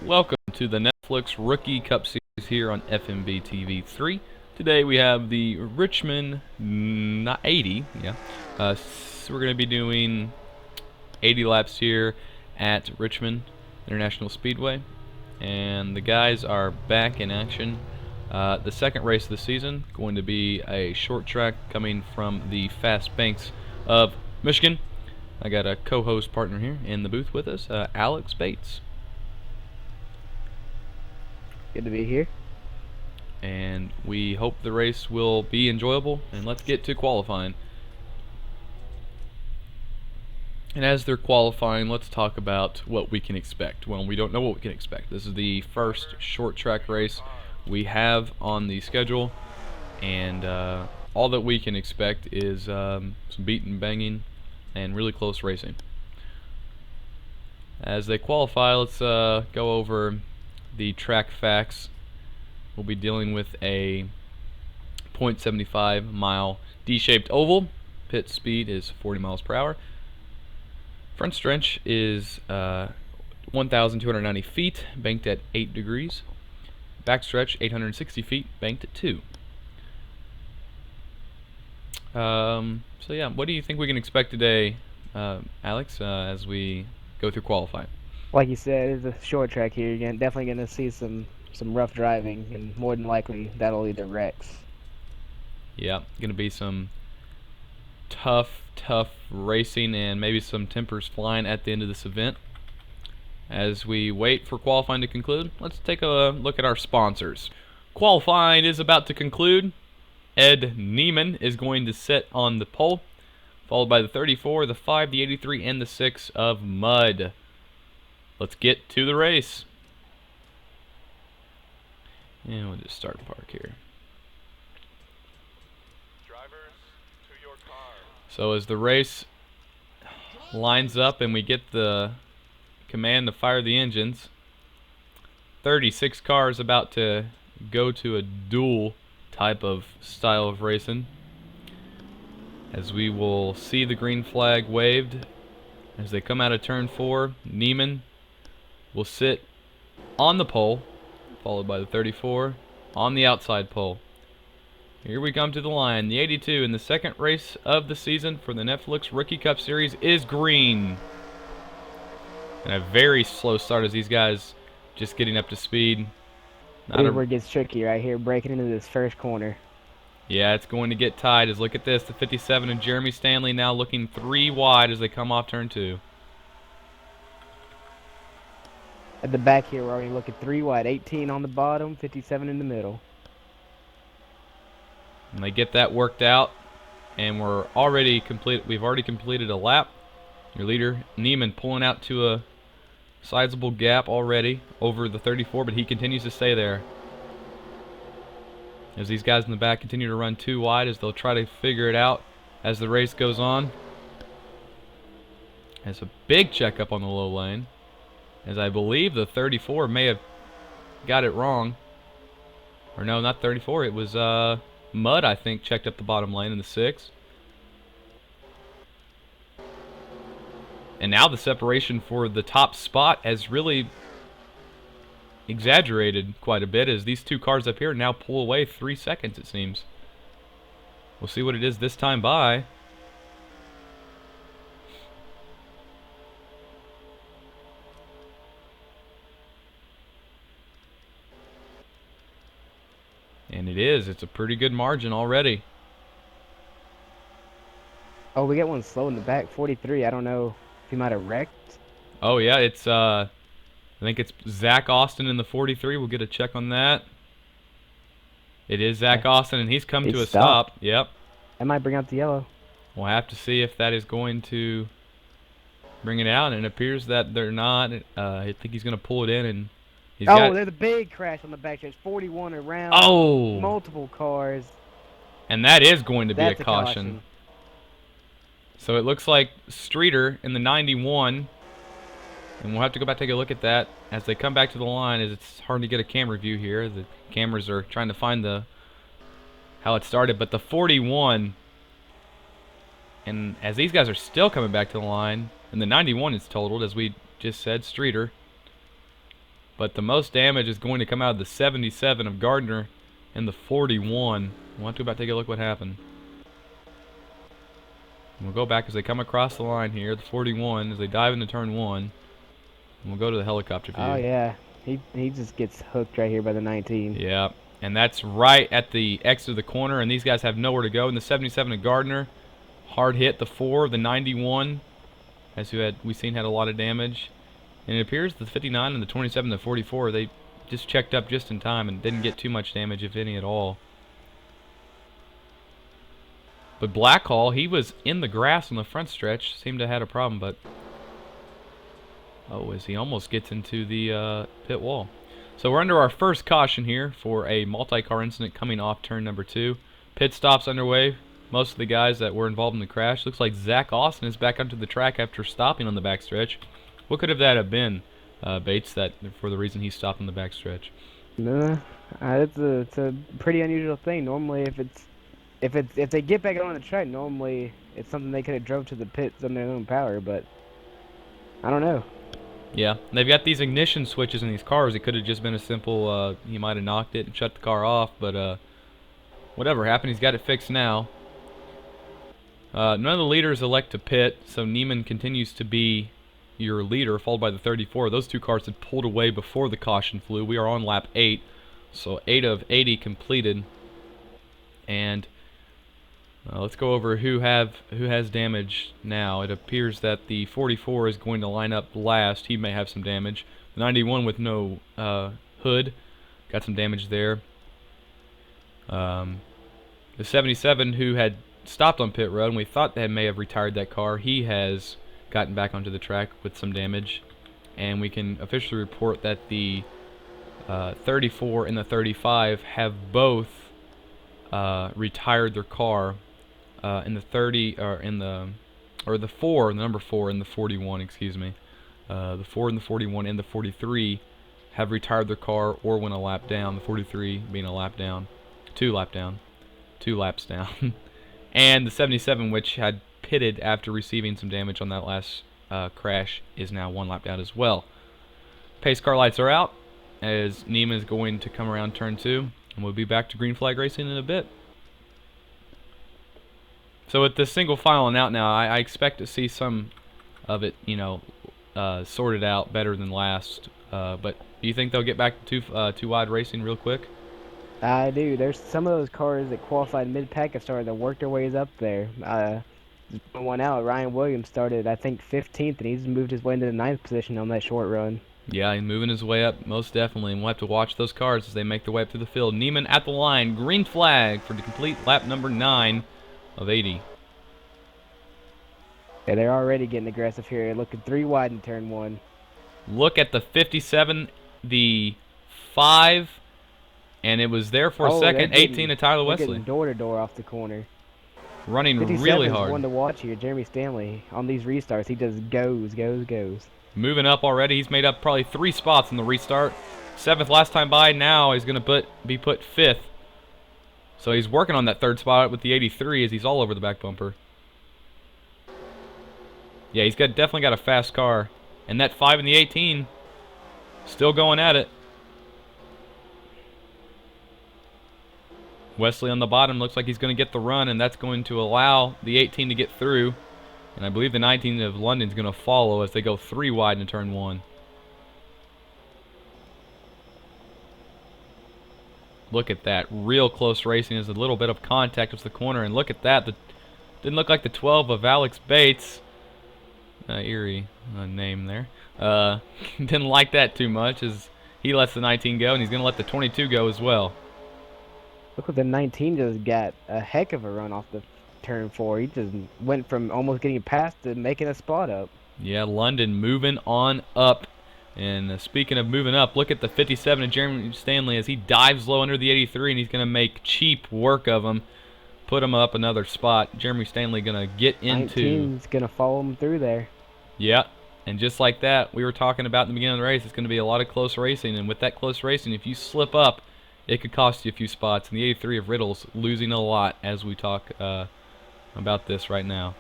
Welcome to the Netflix Rookie Cup Series here on FMB TV 3. Today we have the Richmond 80. So we're going to be doing 80 laps here at Richmond International Speedway. And the guys are back in action. The second race of the season, going to be a short track coming from the fast banks of Michigan. I got a co-host partner here in the booth with us, Alex Bates. Good to be here. And we hope the race will be enjoyable, and let's get to qualifying. And as they're qualifying, let's talk about what we can expect. Well, we don't know what we can expect. This is the first short track race we have on the schedule, and all that we can expect is some beating, banging, and really close racing. As they qualify, let's go over the track facts. We'll be dealing with a 0.75 mile D-shaped oval. Pit speed is 40 miles per hour. Front stretch is 1,290 feet, banked at 8 degrees. Back stretch 860 feet, banked at 2. So yeah, what do you think we can expect today, Alex, as we go through qualifying? Like you said, it's a short track here. You're definitely going to see some rough driving, and more than likely that'll lead to wrecks. Yeah, going to be some tough racing and maybe some tempers flying at the end of this event. As we wait for qualifying to conclude, let's take a look at our sponsors. Qualifying is about to conclude. Ed Neiman is going to sit on the pole, followed by the 34, the 5, the 83, and the 6 of Mud. Let's get to the race. And we'll just start park here. Drivers, to your cars. So as the race lines up and we get the command to fire the engines, 36 cars about to go to a duel type of style of racing. As we will see the green flag waved as they come out of turn 4, Neiman will sit on the pole, followed by the 34 on the outside pole. Here we come to the line. The 82 in the second race of the season for the Netflix Rookie Cup Series is green. And a very slow start as these guys just getting up to speed. Here's where it gets tricky right here, breaking into this first corner. Yeah, it's going to get tight. As look at this, the 57 and Jeremy Stanley now looking 3 wide as they come off turn 2. At the back here, we're already looking 3 wide, 18 on the bottom, 57 in the middle. And they get that worked out, and we've already completed a lap. Your leader, Neiman, pulling out to a sizable gap already over the 34, but he continues to stay there. As these guys in the back continue to run 2 wide as they'll try to figure it out as the race goes on. There's a big checkup on the low lane, as I believe the 34 may have got it wrong. Or no, not 34, it was Mud, I think, checked up the bottom lane in the 6. And now the separation for the top spot has really exaggerated quite a bit, as these 2 cars up here now pull away 3 seconds, it seems. We'll see what it is this time by. And it's a pretty good margin already. Oh, we got one slow in the back, 43. I don't know if he might have wrecked. Oh yeah, it's I think it's Zach Austin in the 43. We'll get a check on that. It is Zach Austin, and he's come to a stop. Yep. That might bring out the yellow. We'll have to see if that is going to bring it out, and it appears that they're not. I think he's going to pull it in, and there's a big crash on the back stretch, 41 around. Oh! Multiple cars. And that is going to be That's a caution. So it looks like Streeter in the 91, and we'll have to go back and take a look at that as they come back to the line, as it's hard to get a camera view here. The cameras are trying to find how it started, but the 41, and as these guys are still coming back to the line, and the 91 is totaled, as we just said, Streeter. But the most damage is going to come out of the 77 of Gardner and the 41. We'll have to take a look what happened. We'll go back as they come across the line here. The 41 as they dive into turn 1. And we'll go to the helicopter view. Oh yeah, he just gets hooked right here by the 19. Yeah, and that's right at the exit of the corner, and these guys have nowhere to go. And the 77 of Gardner, hard hit. The 4, the 91, as we've seen had a lot of damage. And it appears the 59 and the 27 and the 44, they just checked up just in time and didn't get too much damage, if any at all. But Blackhall, he was in the grass on the front stretch, seemed to have had a problem, but oh, as he almost gets into the pit wall. So we're under our first caution here for a multi-car incident coming off turn number 2. Pit stops underway. Most of the guys that were involved in the crash. Looks like Zach Austin is back onto the track after stopping on the backstretch. What could that have been, Bates, that for the reason he stopped on the backstretch? No, it's a pretty unusual thing. Normally, if they get back on the track, normally it's something they could have drove to the pits on their own power. But I don't know. Yeah, they've got these ignition switches in these cars. It could have just been a simple, he might have knocked it and shut the car off, but whatever happened, he's got it fixed now. None of the leaders elect to pit, so Neiman continues to be your leader, followed by the 34. Those two cars had pulled away before the caution flew. We are on lap 8, so 8 of 80 completed. And let's go over who has damage now. It appears that the 44 is going to line up last. He may have some damage. The 91 with no hood got some damage there. The 77 who had stopped on pit road and we thought they may have retired that car, he has gotten back onto the track with some damage, and we can officially report that the 34 and the 35 have both retired their car. In the 30 or in the the 4, the number 4 and the 41, excuse me, the 4 and the 41 and the 43 have retired their car or went a lap down. The 43 being a lap down, 2 laps down, and the 77, which had pitted after receiving some damage on that last crash, is now 1 lap down as well. Pace car lights are out as Neiman is going to come around turn 2, and we'll be back to green flag racing in a bit. So with this single file and out now, I expect to see some of it, sorted out better than last. But do you think they'll get back to two wide racing real quick? I do. There's some of those cars that qualified mid-pack have started to work their ways up there. One out, Ryan Williams started, I think, 15th, and he's moved his way into the 9th position on that short run. Yeah, he's moving his way up, most definitely, and we'll have to watch those cars as they make their way up through the field. Neiman at the line, green flag for the complete lap number 9 of 80. Yeah, they're already getting aggressive here, looking 3 wide in turn 1. Look at the 57, the 5, and it was there for a second. 18 to Tyler Wesley. Door to door off the corner. Running really hard. One to watch here. Jeremy Stanley on these restarts, he just goes. Moving up already. He's made up probably 3 spots in the restart. 7th last time by. Now he's going to be put 5th. So he's working on that 3rd spot with the 83 as he's all over the back bumper. Yeah, he's definitely got a fast car. And that 5 and the 18 still going at it. Wesley on the bottom looks like he's going to get the run, and that's going to allow the 18 to get through. And I believe the 19 of London is going to follow as they go 3 wide in turn 1. Look at that. Real close racing. There's a little bit of contact with the corner, and look at that. Didn't look like the 12 of Alex Bates. Eerie name there. Didn't like that too much as he lets the 19 go, and he's going to let the 22 go as well. Look what the 19 just got. A heck of a run off the turn 4. He just went from almost getting past to making a spot up. Yeah, London moving on up. And speaking of moving up, look at the 57 of Jeremy Stanley as he dives low under the 83, and he's going to make cheap work of him. Put him up another spot. Jeremy Stanley going to get into... 19's going to follow him through there. Yeah, and just like that, we were talking about in the beginning of the race, it's going to be a lot of close racing. And with that close racing, if you slip up, it could cost you a few spots. And the 83 of Riddle's losing a lot as we talk about this right now.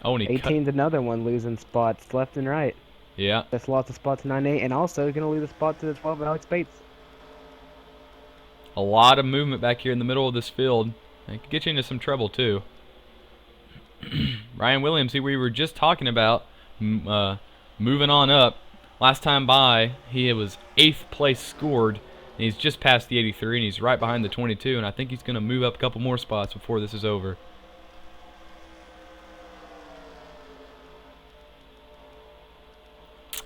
Oh, and 18's another one losing spots left and right. Yeah. That's lost the spot to 9-8, and also going to leave the spot to the 12 Alex Bates. A lot of movement back here in the middle of this field. It could get you into some trouble too. Ryan Williams, who we were just talking about, moving on up. Last time by, he was 8th place scored, and he's just past the 83, and he's right behind the 22, and I think he's going to move up a couple more spots before this is over.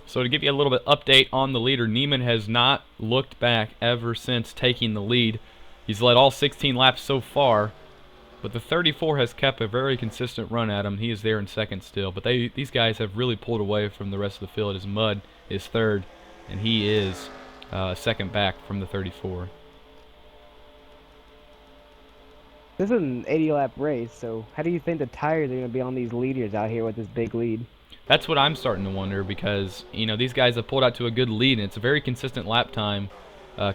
So to give you a little bit update on the leader, Neiman has not looked back ever since taking the lead. He's led all 16 laps so far, but the 34 has kept a very consistent run at him. He is there in second still, but these guys have really pulled away from the rest of the field as Mudd is third, and he is second back from the 34. This is an 80-lap race, so how do you think the tires are going to be on these leaders out here with this big lead? That's what I'm starting to wonder, because these guys have pulled out to a good lead, and it's a very consistent lap time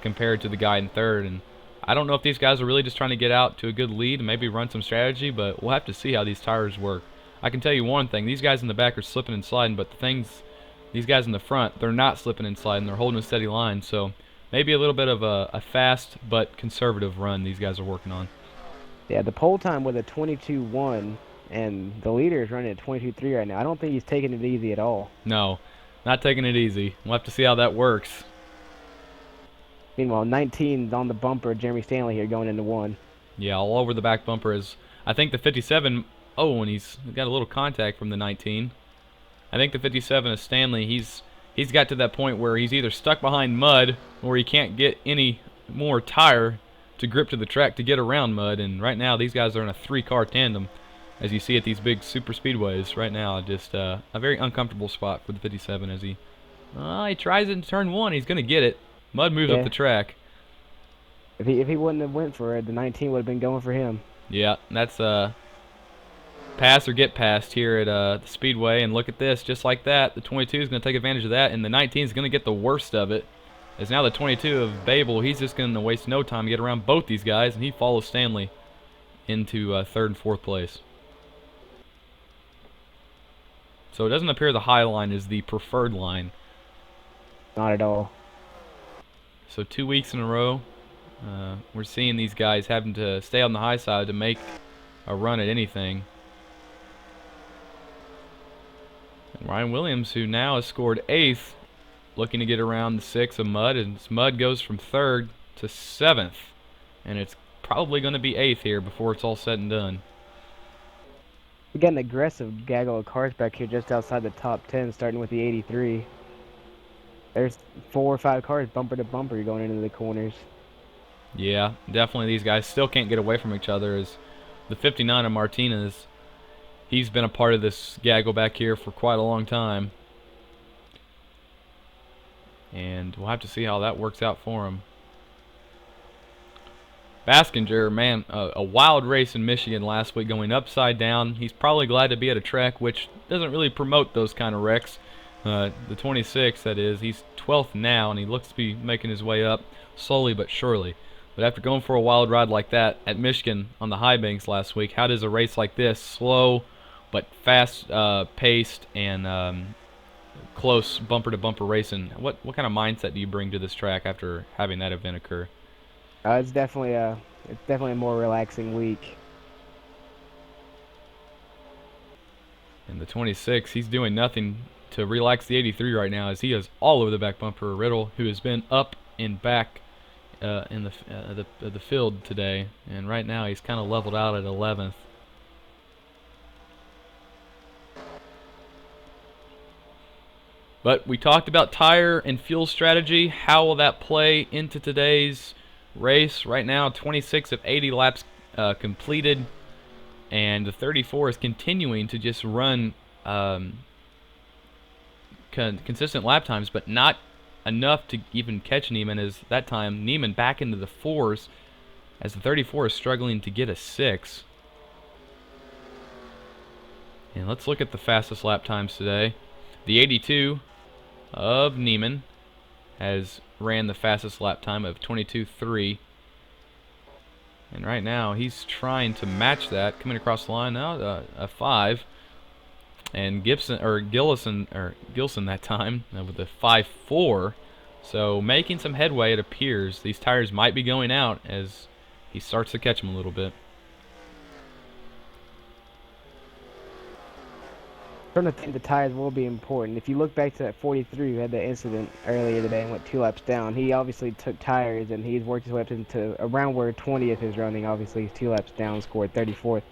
compared to the guy in third. And I don't know if these guys are really just trying to get out to a good lead and maybe run some strategy, but we'll have to see how these tires work. I can tell you one thing: these guys in the back are slipping and sliding, but these guys in the front, they're not slipping and sliding. They're holding a steady line, so maybe a little bit of a fast but conservative run these guys are working on. Yeah, the pole time with a 22.1. And the leader is running at 22.3 right now. I don't think he's taking it easy at all. No, not taking it easy. We'll have to see how that works. Meanwhile, 19's on the bumper, Jeremy Stanley here going into 1. Yeah, all over the back bumper is, I think the 57, oh, and he's got a little contact from the 19. I think the 57 is Stanley. He's got to that point where he's either stuck behind Mudd or he can't get any more tire to grip to the track to get around Mudd. And right now, these guys are in a 3-car tandem, as you see at these big super speedways right now. Just a very uncomfortable spot for the 57 as he tries it in turn 1. He's going to get it. Mudd moves up the track. If he wouldn't have went for it, the 19 would have been going for him. Yeah, that's pass or get past here at the speedway. And look at this, just like that, the 22 is going to take advantage of that, and the 19 is going to get the worst of it. As now the 22 of Babel, he's just going to waste no time to get around both these guys, and he follows Stanley into 3rd and 4th place. So it doesn't appear the high line is the preferred line. Not at all. So 2 weeks in a row, we're seeing these guys having to stay on the high side to make a run at anything. And Ryan Williams, who now has scored 8th, looking to get around the 6 of Mudd, and Mudd goes from 3rd to 7th. And it's probably going to be 8th here before it's all said and done. We got an aggressive gaggle of cars back here just outside the top 10, starting with the 83. There's 4 or 5 cars bumper to bumper going into the corners. Yeah, definitely these guys still can't get away from each other. As the 59 of Martinez, he's been a part of this gaggle back here for quite a long time. And we'll have to see how that works out for him. Baskinger, man, a wild race in Michigan last week, going upside down. He's probably glad to be at a track which doesn't really promote those kind of wrecks. The 26, that is, he's 12th now, and he looks to be making his way up slowly but surely. But after going for a wild ride like that at Michigan on the high banks last week, how does a race like this, slow but fast paced and close bumper-to-bumper racing, what kind of mindset do you bring to this track after having that event occur? It's definitely a more relaxing week. And the 26, he's doing nothing to relax the 83 right now, as he is all over the back bumper of Riddle, who has been up and back in the field today, and right now he's kind of leveled out at 11th. But we talked about tire and fuel strategy. How will that play into today's race? Right now, 26 of 80 laps completed, and the 34 is continuing to just run consistent lap times, but not enough to even catch Neiman. As that time, Neiman back into the 4s, as the 34 is struggling to get a 6. And let's look at the fastest lap times today. The 82 of Neiman has ran the fastest lap time of 22.3. And right now he's trying to match that, coming across the line now, a 5. And Gilson that time with a 5.4. So making some headway, it appears. These tires might be going out as he starts to catch them a little bit. I'm starting to think the tires will be important. If you look back to that 43 who had that incident earlier today and went 2 laps down, he obviously took tires and he's worked his way up into around where 20th is running. Obviously, he's 2 laps down, scored 34th.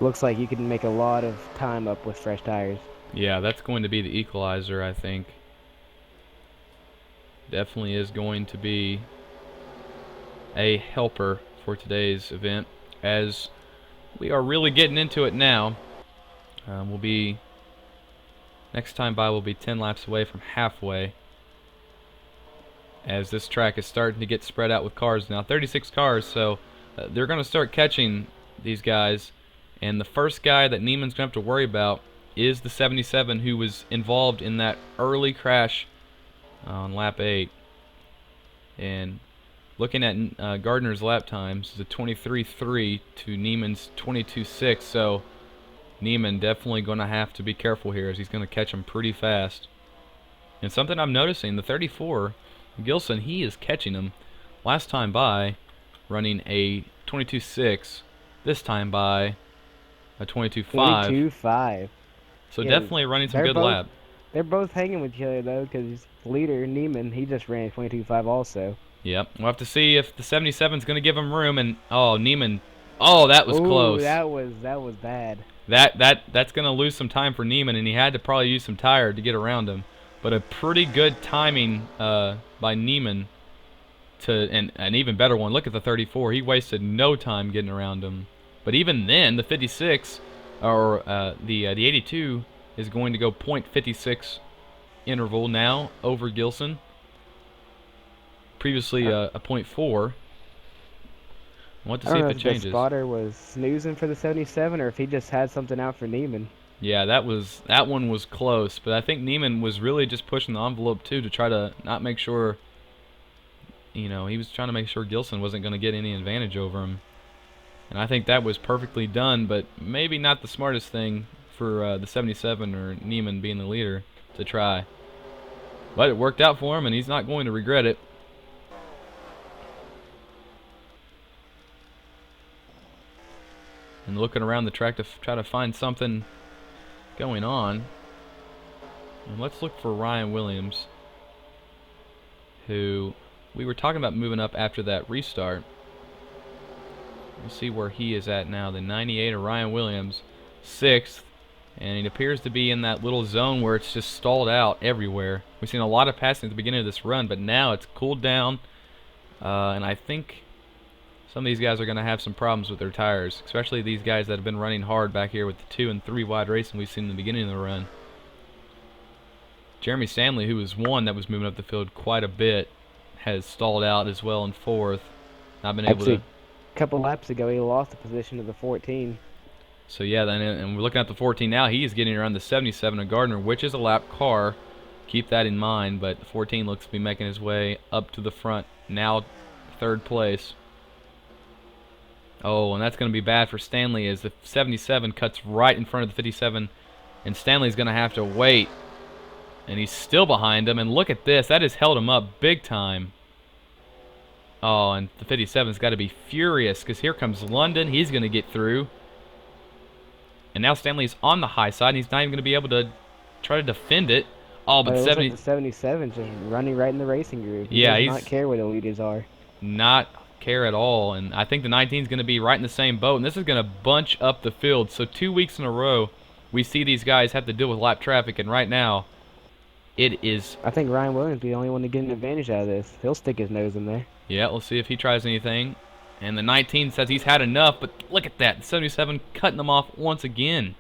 Looks like you can make a lot of time up with fresh tires. Yeah, that's going to be the equalizer, I think. Definitely is going to be a helper for today's event, as we are really getting into it now. We'll be, next time by, we'll be 10 laps away from halfway, as this track is starting to get spread out with cars now. 36 cars, so they're going to start catching these guys. And the first guy that Niemann's going to have to worry about is the 77, who was involved in that early crash on lap 8. And looking at Gardner's lap times, it's a 23.3 to Niemann's 22.6. So Niemann definitely going to have to be careful here, as he's going to catch him pretty fast. And something I'm noticing, the 34, Gilson, he is catching him. Last time by, running a 22.6. This time by a 22.5. 22.5. So yeah, definitely running some good lap. They're both hanging with each other, though, because leader, Niemann, he just ran 22.5 also. Yep. We'll have to see if the 77's going to give him room. And, oh, Niemann. Oh, that was close. That was bad. That's going to lose some time for Niemann, and he had to probably use some tire to get around him. But a pretty good timing by Niemann, and an even better one. Look at the 34. He wasted no time getting around him. But even then, the 56, or the 82, is going to go .56 interval now over Gilson. Previously a .4. I want to see if it changes. The spotter was snoozing for the 77, or if he just had something out for Niemann. Yeah, that one was close, but I think Niemann was really just pushing the envelope too, to try to not make sure, he was trying to make sure Gilson wasn't going to get any advantage over him. And I think that was perfectly done, but maybe not the smartest thing for the 77 or Niemann being the leader to try. But it worked out for him, and he's not going to regret it. And looking around the track to try to find something going on. And let's look for Ryan Williams, who we were talking about moving up after that restart. We'll see where he is at now. The 98 of Ryan Williams, 6th. And it appears to be in that little zone where it's just stalled out everywhere. We've seen a lot of passing at the beginning of this run, but now it's cooled down. And I think some of these guys are going to have some problems with their tires, especially these guys that have been running hard back here with the 2 and 3 wide racing we've seen in the beginning of the run. Jeremy Stanley, who was one that was moving up the field quite a bit, has stalled out as well in 4th. Not been able to. A couple laps ago, he lost the position to the 14. So yeah, and we're looking at the 14 now. He is getting around the 77 of Gardner, which is a lap car. Keep that in mind. But the 14 looks to be making his way up to the front. Now 3rd place. Oh, and that's going to be bad for Stanley, as the 77 cuts right in front of the 57, and Stanley's going to have to wait. And he's still behind him, and look at this. That has held him up big time. Oh, and the 57's got to be furious, because here comes London. He's going to get through. And now Stanley's on the high side, and he's not even going to be able to try to defend it. Oh, but it looks like the 77 just running right in the racing group. He does not care where the leaders are. Not care at all, and I think the 19 is going to be right in the same boat, and this is going to bunch up the field. So 2 weeks in a row, we see these guys have to deal with lap traffic, and right now, it is. I think Ryan Williams will be the only one to get an advantage out of this. He'll stick his nose in there. Yeah, we'll see if he tries anything. And the 19 says he's had enough, but look at that. The 77 cutting them off once again.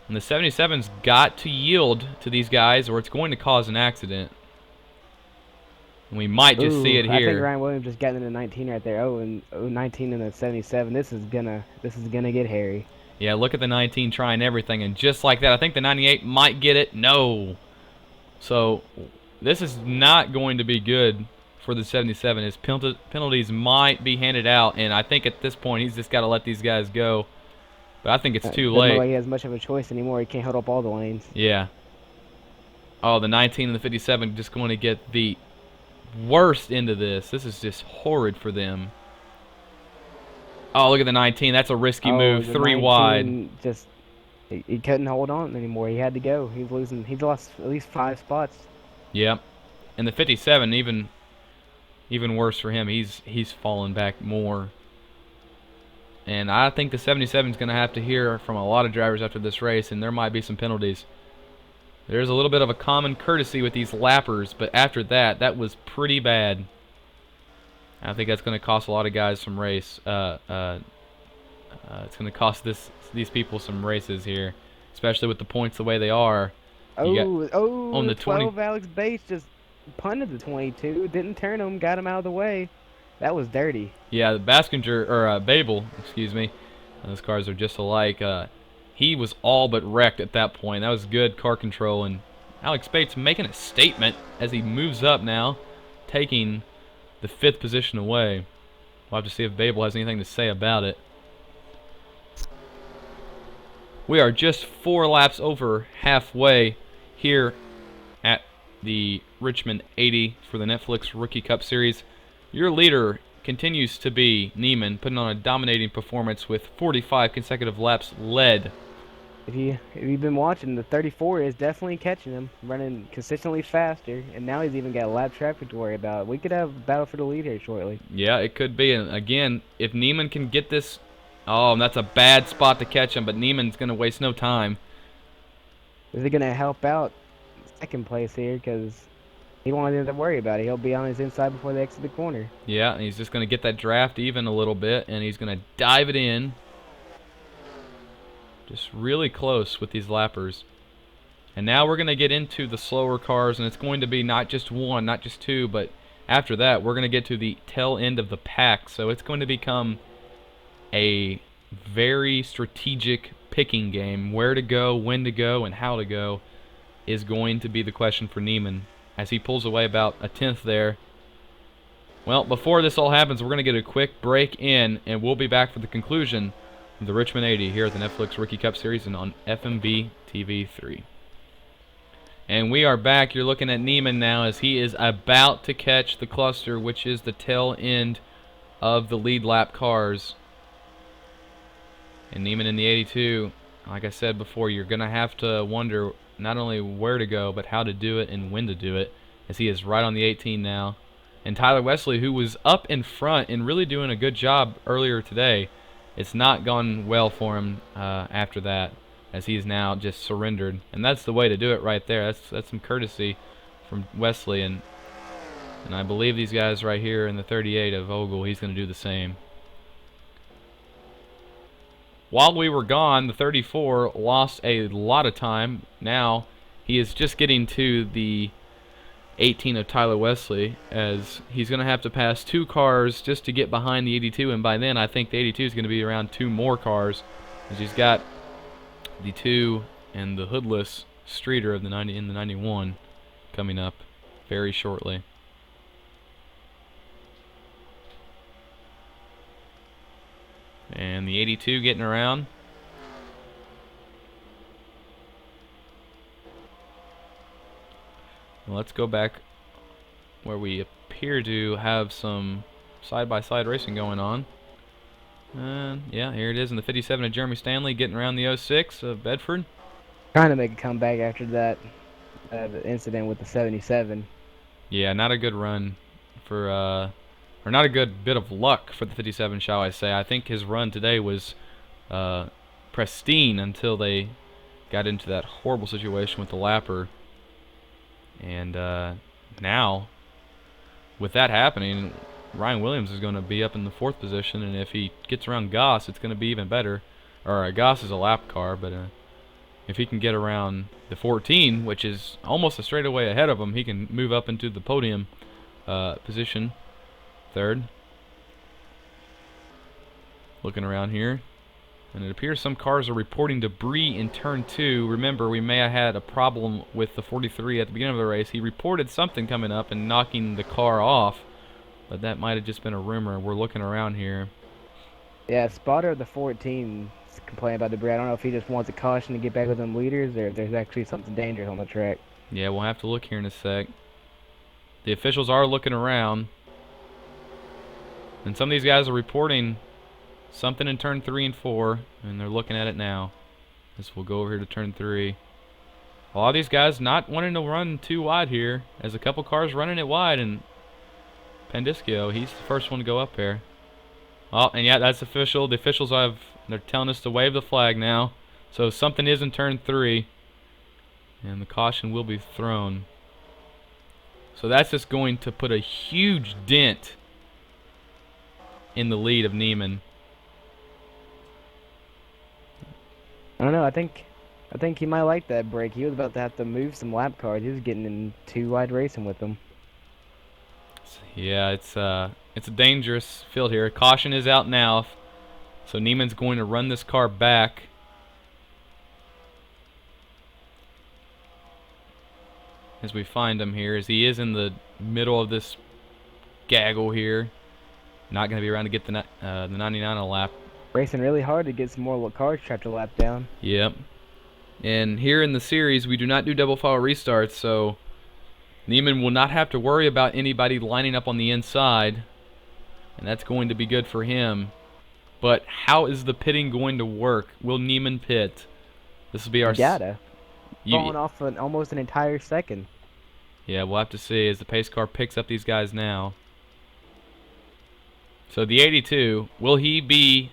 And the 77's got to yield to these guys, or it's going to cause an accident. And we might just see it here. I think Ryan Williams just got into 19 right there. Oh, and 19 and the 77. This is gonna get hairy. Yeah, look at the 19 trying everything, and just like that, I think the 98 might get it. No. So this is not going to be good for the 77. His penalties might be handed out, and I think at this point he's just got to let these guys go. But I think it's too Doesn't look late. like he has much of a choice anymore. He can't hold up all the lanes. Yeah. Oh, the 19 and the 57 just going to get the worst into this. This is just horrid for them. Oh, look at the 19. That's a risky Oh, move. the 3 wide. 19 just he couldn't hold on anymore. He had to go. He's losing. He's lost at least 5 spots. Yep. And the 57, even worse for him. He's fallen back more. And I think the 77 is going to have to hear from a lot of drivers after this race, and there might be some penalties. There's a little bit of a common courtesy with these lappers, but after that, that was pretty bad. I think that's going to cost a lot of guys some race. It's going to cost these people some races here, especially with the points the way they are. On the 12, Alex Bates just punted the 22, didn't turn him, got him out of the way. That was dirty. Yeah, the Baskinger, or Babel, excuse me. Those cars are just alike. He was all but wrecked at that point. That was good car control, and Alex Bates making a statement as he moves up now, taking the 5th position away. We'll have to see if Babel has anything to say about it. We are just 4 laps over halfway here at the Richmond 80 for the Netflix Rookie Cup Series. Your leader continues to be Neiman, putting on a dominating performance with 45 consecutive laps led. If you've been watching, the 34 is definitely catching him, running consistently faster, and now he's even got lap traffic to worry about. We could have a battle for the lead here shortly. Yeah, it could be. And again, if Neiman can get this... Oh, that's a bad spot to catch him, but Neiman's going to waste no time. Is he going to help out second place here? Because he won't have to worry about it. He'll be on his inside before they exit the corner. Yeah, and he's just going to get that draft even a little bit, and he's going to dive it in. Just really close with these lappers. And now we're going to get into the slower cars, and it's going to be not just 1, not just 2, but after that we're going to get to the tail end of the pack. So it's going to become a very strategic picking game. Where to go, when to go, and how to go is going to be the question for Neiman as he pulls away about a 10th there. Well, before this all happens, we're going to get a quick break in, and we'll be back for the conclusion of the Richmond 80 here at the Netflix Rookie Cup Series and on FMB TV 3. And we are back. You're looking at Neiman now as he is about to catch the cluster, which is the tail end of the lead lap cars. And Neiman in the 82, like I said before, you're going to have to wonder not only where to go, but how to do it and when to do it, as he is right on the 18 now. And Tyler Wesley, who was up in front and really doing a good job earlier today, it's not gone well for him after that, as he's now just surrendered. And that's the way to do it right there. That's some courtesy from Wesley, and I believe these guys right here in the 38 of Ogle, he's going to do the same. While we were gone, the 34 lost a lot of time. Now he is just getting to the 18 of Tyler Wesley, as he's going to have to pass 2 cars just to get behind the 82, and by then I think the 82 is going to be around 2 more cars, as he's got the 2 and the hoodless Streeter of the 90 in the 91 coming up very shortly. And the 82 getting around. Well, let's go back where we appear to have some side-by-side racing going on. And yeah, here it is in the 57 of Jeremy Stanley getting around the 06 of Bedford. Trying to make a comeback after that incident with the 77. Yeah, not a good run for, or not a good bit of luck for the 57, shall I say. I think his run today was pristine until they got into that horrible situation with the lapper. And now, with that happening, Ryan Williams is going to be up in the 4th position, and if he gets around Goss, it's going to be even better. Or Goss is a lap car, but if he can get around the 14, which is almost a straightaway ahead of him, he can move up into the podium position, 3rd. Looking around here, and it appears some cars are reporting debris in turn 2. Remember, we may have had a problem with the 43 at the beginning of the race. He reported something coming up and knocking the car off, but that might have just been a rumor. We're looking around here. Yeah, spotter of the 14 complaining about debris. I don't know if he just wants a caution to get back with them leaders, or if there's actually something dangerous on the track. Yeah, we'll have to look here in a sec. The officials are looking around. And some of these guys are reporting something in turn 3 and 4, and they're looking at it now. This will go over here to turn 3. A lot of these guys not wanting to run too wide here, as a couple cars running it wide, and Pandiscio, he's the first one to go up there. Oh, and yeah, that's official. The officials they're telling us to wave the flag now. So something is in turn 3, and the caution will be thrown. So that's just going to put a huge dent in the lead of Neiman. I don't know. I think he might like that break. He was about to have to move some lap cars. He was getting in too wide racing with them. Yeah, it's a dangerous field here. Caution is out now, so Neiman's going to run this car back. As we find him here, as he is in the middle of this gaggle here. Not going to be around to get the 99 a lap. Racing really hard to get some more cars trapped a lap down. Yep. And here in the series, we do not do double file restarts, so Neiman will not have to worry about anybody lining up on the inside, and that's going to be good for him. But how is the pitting going to work? Will Neiman pit? This will be our... Falling off almost an entire second. Yeah, we'll have to see as the pace car picks up these guys now. So the 82, will he be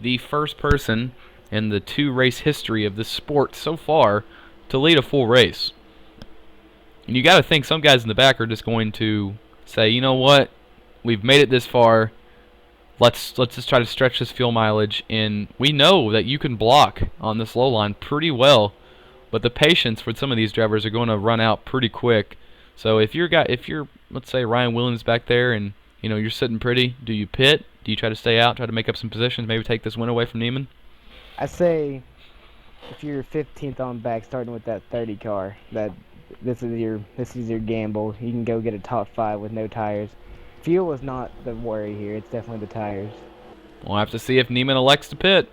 the first person in the 2-race history of this sport so far to lead a full race? And you got to think some guys in the back are just going to say, you know what, we've made it this far. Let's just try to stretch this fuel mileage. And we know that you can block on this low line pretty well, but the patience for some of these drivers are going to run out pretty quick. So if you're let's say Ryan Williams back there, and you know you're sitting pretty, do you pit? Do you try to stay out, try to make up some positions, maybe take this win away from Neiman? I say if you're 15th on back, starting with that 30 car, that this is your gamble. You can go get a top 5 with no tires. Fuel is not the worry here. It's definitely the tires. We'll have to see if Neiman elects to pit.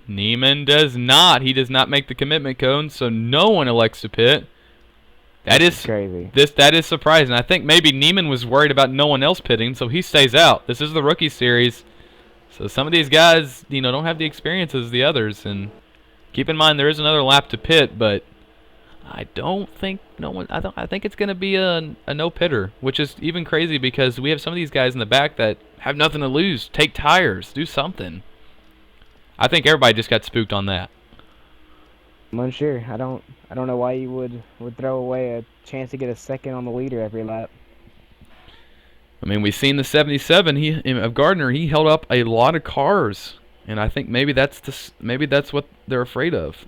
Neiman does not. He does not make the commitment cone, so no one elects to pit. That is crazy. That is surprising. I think maybe Neiman was worried about no one else pitting, so he stays out. This is the rookie series, so some of these guys, you know, don't have the experience as the others. And keep in mind there is another lap to pit, but I don't think I think it's going to be a no pitter, which is even crazy because we have some of these guys in the back that have nothing to lose. Take tires, do something. I think everybody just got spooked on that. I'm unsure. I don't know why you would throw away a chance to get a second on the leader every lap. I mean, we've seen the 77 of Gardner. He held up a lot of cars, and I think maybe that's what they're afraid of.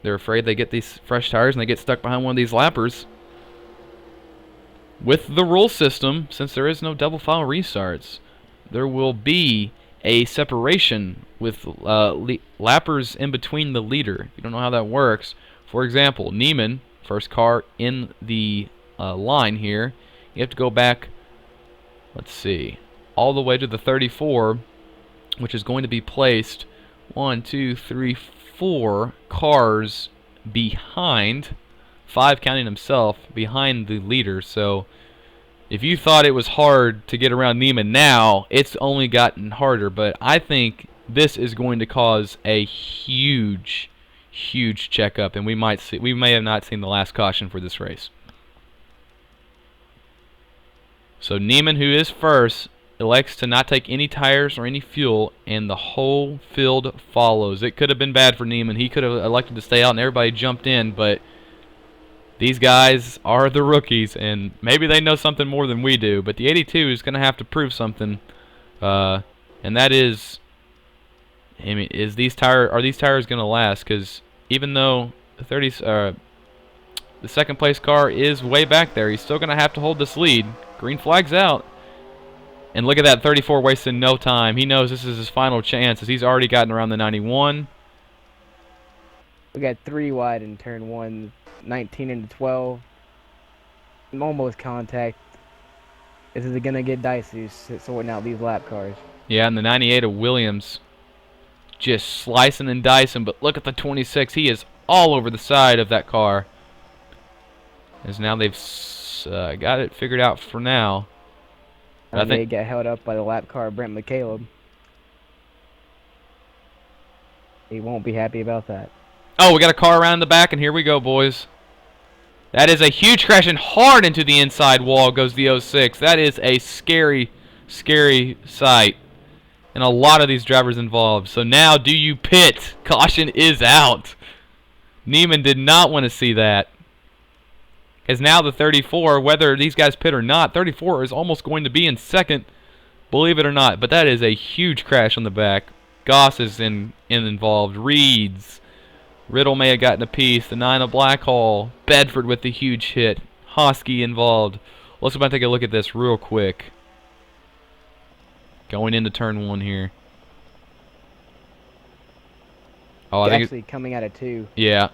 They're afraid they get these fresh tires and they get stuck behind one of these lappers. With the rule system, since there is no double file restarts, there will be a separation with lappers in between the leader. If you don't know how that works, for example, Neiman, first car in the line here, you have to go back, let's see, all the way to the 34, which is going to be placed 1, 2, 3, 4 cars behind, 5 counting himself, behind the leader. So if you thought it was hard to get around Neiman now, it's only gotten harder. But I think this is going to cause a huge checkup, and we may have not seen the last caution for this race. So Neiman, who is first, elects to not take any tires or any fuel, and the whole field follows. It could have been bad for Neiman. He could have elected to stay out, and everybody jumped in, but these guys are the rookies, and maybe they know something more than we do. But the 82 is going to have to prove something, and that is, I mean, are these tires going to last? Because even though the second place car is way back there, he's still going to have to hold this lead. Green flag's out, and look at that 34 wasting no time. He knows this is his final chance, as he's already gotten around the 91. We got 3 wide in turn 1. 19 into 12. Almost contact. This is going to get dicey sorting out these lap cars. Yeah, and the 98 of Williams just slicing and dicing, but look at the 26. He is all over the side of that car. As now they've got it figured out for now. But I think they get held up by the lap car Brent McCaleb. He won't be happy about that. Oh, we got a car around the back, and here we go, boys. That is a huge crash, and hard into the inside wall goes the 06. That is a scary, scary sight. And a lot of these drivers involved. So now, do you pit? Caution is out. Neiman did not want to see that. Because now the 34, whether these guys pit or not, 34 is almost going to be in second, believe it or not. But that is a huge crash on the back. Goss is involved. Reeds. Riddle may have gotten a piece. The 9 of Blackhall. Bedford with the huge hit. Hosky involved. Let's take a look at this real quick. Going into turn 1 here. Oh, I think actually coming out of 2. Yeah.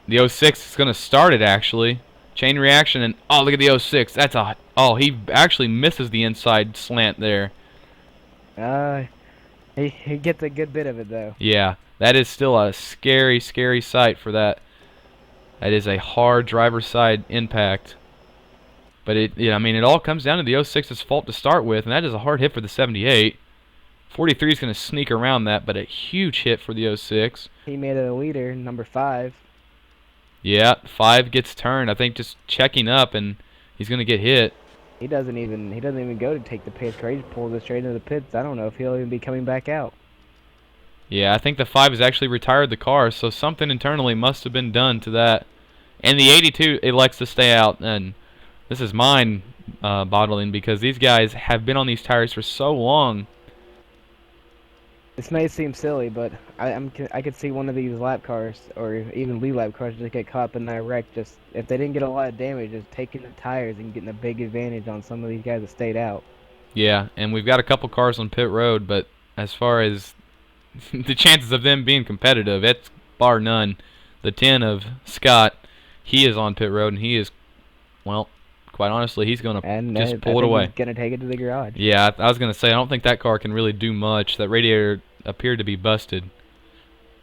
The 06 is going to start it, actually. Chain reaction, and oh, look at the 06. That's a... Oh, he actually misses the inside slant there. He gets a good bit of it, though. Yeah. That is still a scary, scary sight for that. That is a hard driver's side impact. But I mean, it all comes down to the 06's fault to start with, and that is a hard hit for the 78. 43 is going to sneak around that, but a huge hit for the 06. He made it a leader, number 5. Yeah, 5 gets turned. I think just checking up, and he's going to get hit. He doesn't even go to take the pace car. He just pulls it straight into the pits. I don't know if he'll even be coming back out. Yeah, I think the 5 has actually retired the car, so something internally must have been done to that. And the 82 elects to stay out, and this is mind boggling because these guys have been on these tires for so long. This may seem silly, but I could see one of these lap cars or even lead lap cars just get caught up in that wreck. Just if they didn't get a lot of damage, just taking the tires and getting a big advantage on some of these guys that stayed out. Yeah, and we've got a couple cars on pit road, but as far as the chances of them being competitive, it's bar none. The 10 of Scott, he is on pit road, and he is, well, quite honestly, he's going to just pull it away. He's going to take it to the garage. Yeah, I was going to say, I don't think that car can really do much. That radiator appeared to be busted.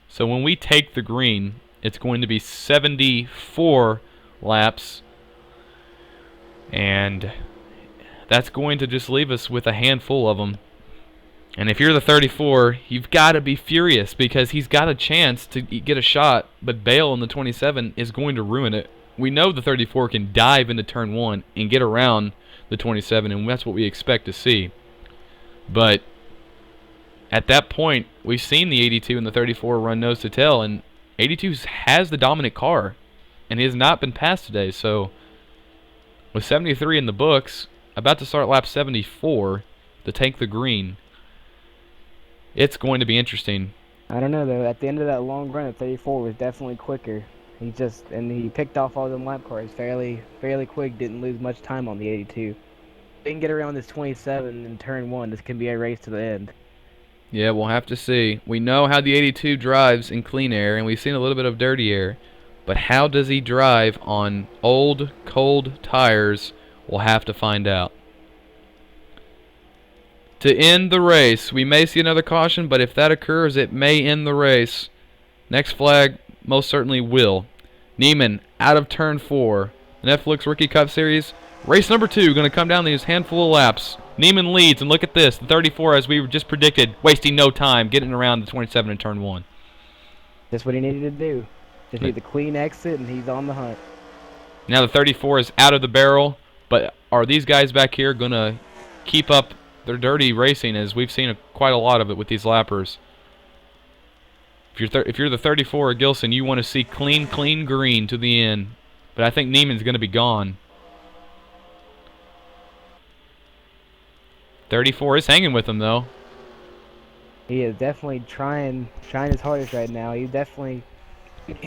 So when we take the green, it's going to be 74 laps. And that's going to just leave us with a handful of them. And if you're the 34, you've got to be furious because he's got a chance to get a shot, but Bale in the 27 is going to ruin it. We know the 34 can dive into turn 1 and get around the 27, and that's what we expect to see. But at that point, we've seen the 82 and the 34 run nose to tail, and 82 has the dominant car, and he has not been passed today. So with 73 in the books, about to start lap 74 to take the green, it's going to be interesting. I don't know, though. At the end of that long run, the 34 was definitely quicker. He picked off all them lap cars fairly quick, didn't lose much time on the 82. They can get around this 27 in turn 1. This can be a race to the end. Yeah, we'll have to see. We know how the 82 drives in clean air, and we've seen a little bit of dirty air. But how does he drive on old, cold tires? We'll have to find out. To end the race, we may see another caution, but if that occurs, it may end the race. Next flag most certainly will. Neiman out of turn 4. The Netflix Rookie Cup Series. Race number 2 going to come down these handful of laps. Neiman leads, and look at this. The 34, as we just predicted, wasting no time, getting around the 27 in turn 1. That's what he needed to do. Just need the clean exit, and he's on the hunt. Now the 34 is out of the barrel, but are these guys back here going to keep up their dirty racing, as we've seen quite a lot of it with these lappers? If you're the 34 at Gilson, you want to see clean green to the end. But I think Neiman's going to be gone. 34 is hanging with him, though. He is definitely trying his hardest right now. He definitely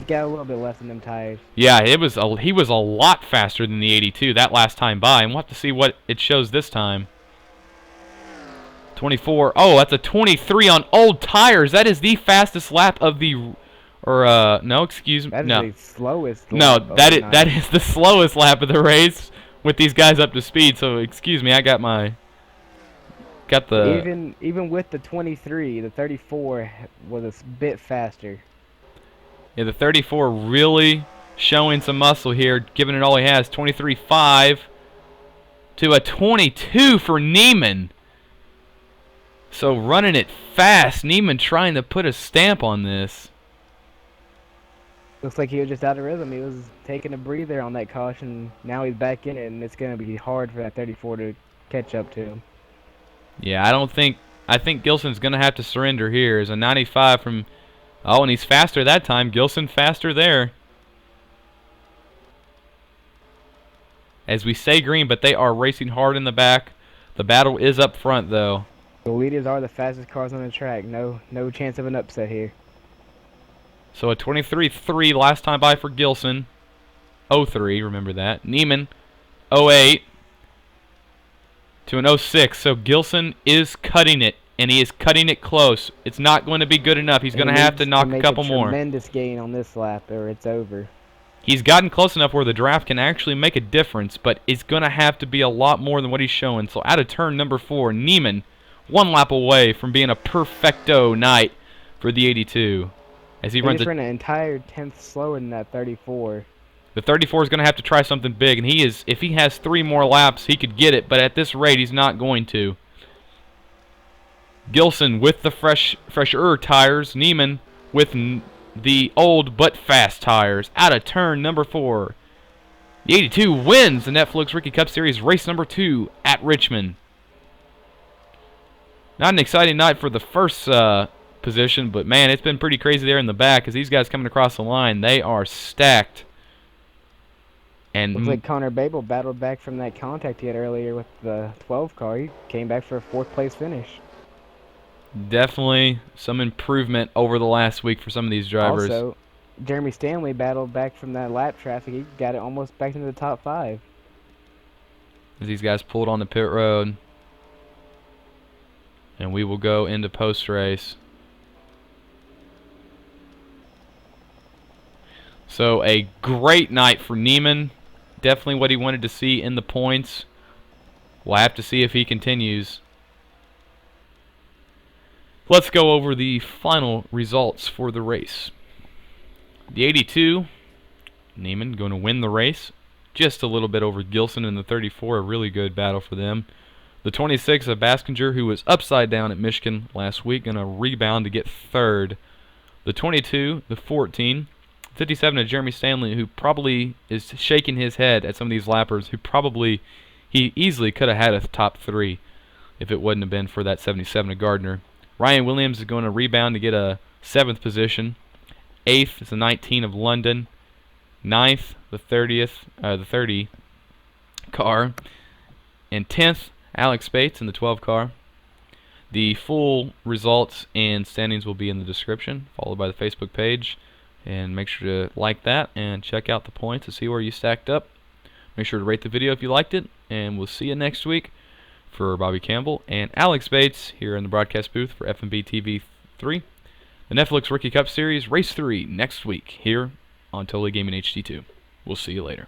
got a little bit less in them tires. Yeah, he was a lot faster than the 82 that last time by, and we'll have to see what it shows this time. 24. Oh, that's a 23 on old tires. That is the fastest lap of the... no, excuse me. That is no. the slowest lap. No, that is the slowest lap of the race with these guys up to speed. So, excuse me, I got my got the Even with the 23, the 34 was a bit faster. yeah, the 34 really showing some muscle here, giving it all he has. 23.5 to a 22 for Neiman. So running it fast. Neiman trying to put a stamp on this. Looks like he was just out of rhythm. He was taking a breather on that caution. Now he's back in it, and it's going to be hard for that 34 to catch up to him. Yeah, I think Gilson's going to have to surrender here. Is a 95 from, oh, and he's faster that time. Gilson faster there. As we say green, but they are racing hard in the back. The battle is up front, though. The leaders are the fastest cars on the track. No chance of an upset here. So a 23.3 last time by for Gilson. 03, remember that. Neiman, 08 to an 06. So Gilson is cutting it, and he is cutting it close. It's not going to be good enough. He's going to have to knock a couple more. Tremendous gain on this lap, or it's over. He's gotten close enough where the draft can actually make a difference, but it's going to have to be a lot more than what he's showing. So out of turn number 4, Neiman, 1 lap away from being a perfecto night for the 82. As he runs an entire 10th slower than that 34. The 34 is going to have to try something big, and he is. If he has 3 more laps, he could get it, but at this rate, he's not going to. Gilson with the fresher tires. Neiman with the old but fast tires. Out of turn number 4. The 82 wins the Netflix Rookie Cup Series race number 2 at Richmond. Not an exciting night for the first position, but man, it's been pretty crazy there in the back as these guys coming across the line. They are stacked. And looks like Connor Babel battled back from that contact he had earlier with the 12 car. He came back for a 4th place finish. Definitely some improvement over the last week for some of these drivers. Also, Jeremy Stanley battled back from that lap traffic. He got it almost back into the top 5. As these guys pulled on the pit road. And we will go into post-race. So a great night for Neiman. Definitely what he wanted to see in the points. We'll have to see if he continues. Let's go over the final results for the race. The 82, Neiman going to win the race. Just a little bit over Gilson in the 34. A really good battle for them. The 26 of Baskinger, who was upside down at Michigan last week, going to rebound to get 3rd. The 22, the 14, 57 of Jeremy Stanley, who probably is shaking his head at some of these lappers, he easily could have had a top 3 if it wouldn't have been for that 77 of Gardner. Ryan Williams is going to rebound to get a 7th position. 8th is the 19 of London. 9th, the 30 car. And 10th, Alex Bates in the 12 car. The full results and standings will be in the description, followed by the Facebook page. And make sure to like that and check out the points to see where you stacked up. Make sure to rate the video if you liked it. And we'll see you next week for Bobby Campbell and Alex Bates here in the broadcast booth for FMB TV 3. The Netflix Rookie Cup Series Race 3 next week here on Totally Gaming HD2. We'll see you later.